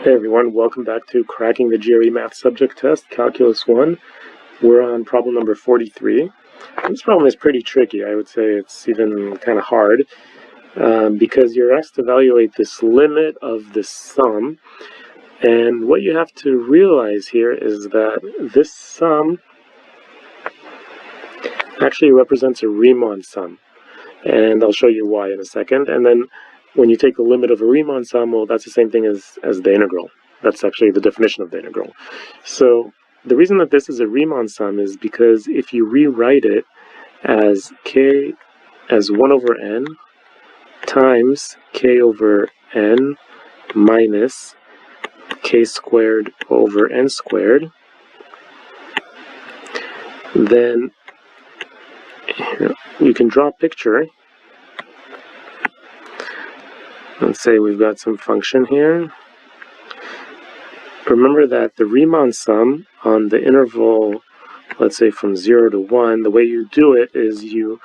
Hey everyone, welcome back to Cracking the GRE Math Subject Test, Calculus 1. We're on problem number 43. This problem is pretty tricky. I would say it's even kind of hard because you're asked to evaluate this limit of the sum. And what you have to realize here is that this sum actually represents a Riemann sum. And I'll show you why in a second. And then when you take the limit of a Riemann sum, well, that's the same thing as the integral. That's actually the definition of the integral. So the reason that this is a Riemann sum is because if you rewrite it as k as 1 over n times k over n minus k squared over n squared, then you can draw a picture. Let's say we've got some function here. Remember that the Riemann sum on the interval, let's say from 0 to 1, the way you do it is you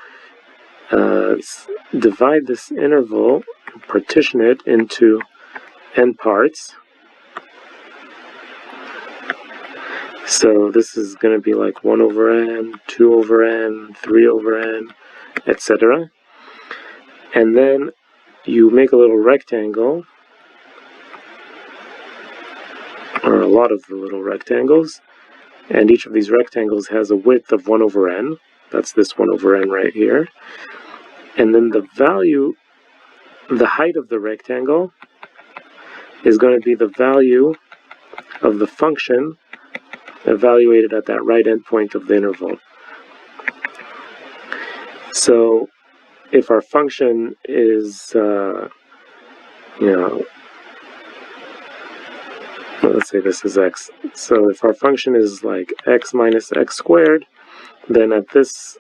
divide this interval, partition it into n parts. So this is going to be like 1 over n, 2 over n, 3 over n, etc. And then you make a little rectangle, or a lot of the little rectangles, and each of these rectangles has a width of 1 over n. That's this 1 over n right here. And then the value, the height of the rectangle, is going to be the value of the function evaluated at that right endpoint of the interval. So if our function is, let's say this is x. So if our function is like x minus x squared, then at this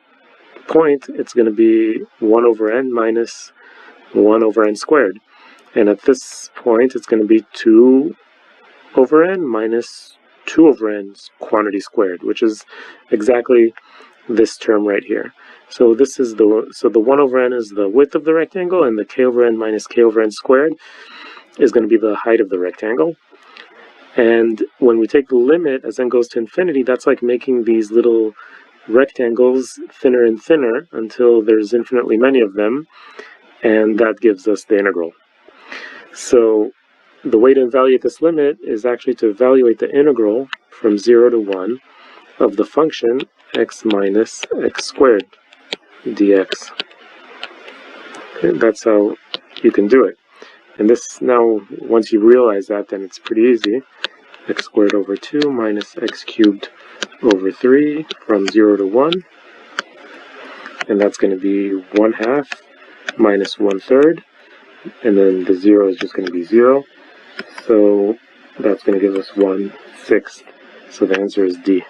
point it's going to be 1 over n minus 1 over n squared. And at this point it's going to be 2 over n minus 2 over n quantity squared, which is exactly this term right here. So this is the 1 over n is the width of the rectangle, and the k over n minus k over n squared is going to be the height of the rectangle. And when we take the limit as n goes to infinity, that's like making these little rectangles thinner and thinner until there's infinitely many of them, and that gives us the integral. So the way to evaluate this limit is actually to evaluate the integral from 0 to 1 of the function x minus x squared dx. Okay, that's how you can do it. And this, now, once you realize that, then it's pretty easy. X squared over 2 minus x cubed over 3 from 0 to 1. And that's going to be 1/2 minus 1/3. And then the 0 is just going to be 0. So that's going to give us 1/6. So the answer is D.